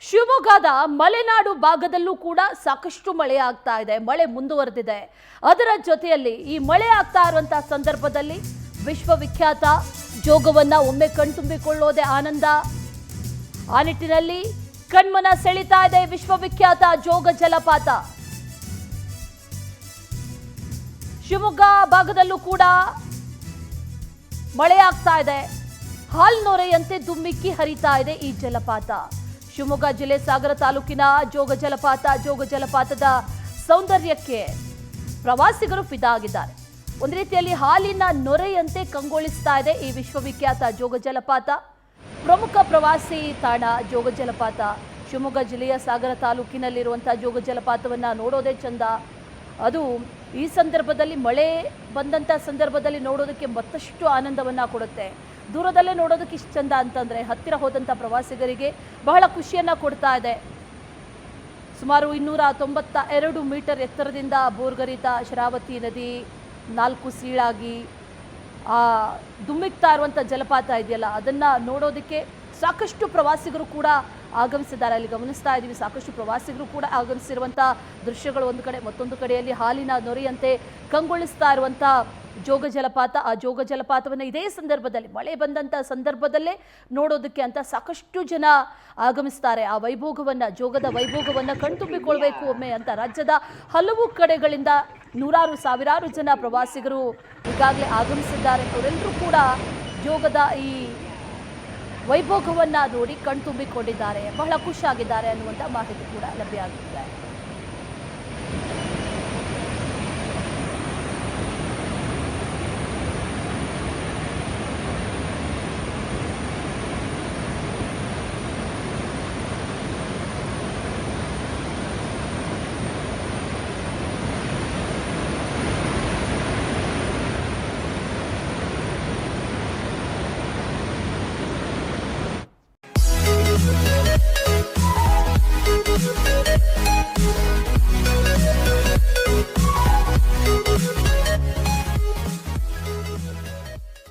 ಶಿವಮೊಗ್ಗದ ಮಲೆನಾಡು ಭಾಗದಲ್ಲೂ ಕೂಡ ಸಾಕಷ್ಟು ಮಳೆ ಆಗ್ತಾ ಇದೆ. ಮಳೆ ಮುಂದುವರೆದಿದೆ. ಅದರ ಜೊತೆಯಲ್ಲಿ ಈ ಮಳೆ ಆಗ್ತಾ ಇರುವಂತಹ ಸಂದರ್ಭದಲ್ಲಿ ವಿಶ್ವವಿಖ್ಯಾತ ಜೋಗವನ್ನ ಒಮ್ಮೆ ಕಣ್ತುಂಬಿಕೊಳ್ಳೋದೇ ಆನಂದ. ಆ ನಿಟ್ಟಿನಲ್ಲಿ ಕಣ್ಮನ ಸೆಳೀತಾ ಇದೆ ವಿಶ್ವವಿಖ್ಯಾತ ಜೋಗ ಜಲಪಾತ. ಶಿವಮೊಗ್ಗ ಭಾಗದಲ್ಲೂ ಕೂಡ ಮಳೆ ಆಗ್ತಾ ಇದೆ. ಹಾಲ್ನೊರೆಯಂತೆ ದುಮ್ಮಿಕ್ಕಿ ಹರಿತಾ ಇದೆ ಈ ಜಲಪಾತ. ಶಿವಮೊಗ್ಗ ಜಿಲ್ಲೆ ಸಾಗರ ತಾಲೂಕಿನ ಜೋಗ ಜಲಪಾತದ ಸೌಂದರ್ಯಕ್ಕೆ ಪ್ರವಾಸಿಗರು ಫಿದಾ ಆಗಿದ್ದಾರೆ. ಒಂದು ರೀತಿಯಲ್ಲಿ ಹಾಲಿನ ನೊರೆಯಂತೆ ಕಂಗೊಳಿಸ್ತಾ ಇದೆ ಈ ವಿಶ್ವವಿಖ್ಯಾತ ಜೋಗ ಜಲಪಾತ. ಪ್ರಮುಖ ಪ್ರವಾಸಿ ತಾಣ ಜೋಗ ಜಲಪಾತ. ಶಿವಮೊಗ್ಗ ಜಿಲ್ಲೆಯ ಸಾಗರ ತಾಲೂಕಿನಲ್ಲಿರುವಂತಹ ಜೋಗ ಜಲಪಾತವನ್ನು ನೋಡೋದೇ ಚಂದ. ಅದು ಈ ಸಂದರ್ಭದಲ್ಲಿ ಮಳೆ ಬಂದಂಥ ಸಂದರ್ಭದಲ್ಲಿ ನೋಡೋದಕ್ಕೆ ಮತ್ತಷ್ಟು ಆನಂದವನ್ನು ಕೊಡುತ್ತೆ. ದೂರದಲ್ಲೇ ನೋಡೋದಕ್ಕೆ ಇಷ್ಟು ಚಂದ ಅಂತಂದರೆ ಹತ್ತಿರ ಹೋದಂಥ ಪ್ರವಾಸಿಗರಿಗೆ ಬಹಳ ಖುಷಿಯನ್ನು ಕೊಡ್ತಾ ಇದೆ. ಸುಮಾರು 292 ಮೀಟರ್ ಎತ್ತರದಿಂದ ಬೋರ್ಗರಿತ ಶರಾವತಿ ನದಿ 4 ಸೀಳಾಗಿ ದುಮ್ಮಿಕ್ತಾ ಇರುವಂಥ ಜಲಪಾತ ಇದೆಯಲ್ಲ, ಅದನ್ನು ನೋಡೋದಕ್ಕೆ ಸಾಕಷ್ಟು ಪ್ರವಾಸಿಗರು ಕೂಡ ಆಗಮಿಸಿದ್ದಾರೆ. ಅಲ್ಲಿ ಗಮನಿಸ್ತಾ ಇದ್ದೀವಿ, ಸಾಕಷ್ಟು ಪ್ರವಾಸಿಗರು ಕೂಡ ಆಗಮಿಸಿರುವಂಥ ದೃಶ್ಯಗಳು ಒಂದು ಕಡೆ, ಮತ್ತೊಂದು ಕಡೆಯಲ್ಲಿ ಹಾಲಿನ ನೊರೆಯಂತೆ ಕಂಗೊಳಿಸ್ತಾ ಇರುವಂಥ ಜೋಗ ಜಲಪಾತ. ಆ ಜೋಗ ಜಲಪಾತವನ್ನು ಇದೇ ಸಂದರ್ಭದಲ್ಲಿ ಮಳೆ ಬಂದಂಥ ಸಂದರ್ಭದಲ್ಲೇ ನೋಡೋದಕ್ಕೆ ಅಂತ ಸಾಕಷ್ಟು ಜನ ಆಗಮಿಸ್ತಾರೆ. ಆ ವೈಭೋಗವನ್ನು, ಜೋಗದ ವೈಭೋಗವನ್ನು ಕಣ್ತುಂಬಿಕೊಳ್ಬೇಕು ಒಮ್ಮೆ ಅಂತ ರಾಜ್ಯದ ಹಲವು ಕಡೆಗಳಿಂದ ನೂರಾರು ಸಾವಿರಾರು ಜನ ಪ್ರವಾಸಿಗರು ಈಗಾಗಲೇ ಆಗಮಿಸಿದ್ದಾರೆ. ಅವರೆಲ್ಲರೂ ಕೂಡ ಜೋಗದ ಈ ವೈಭೋಗವನ್ನು ನೋಡಿ ಕಣ್ತುಂಬಿಕೊಂಡಿದ್ದಾರೆ, ಬಹಳ ಖುಷಿಯಾಗಿದ್ದಾರೆ ಅನ್ನುವಂಥ ಮಾಹಿತಿ ಕೂಡ ಲಭ್ಯ ಆಗಿದೆ.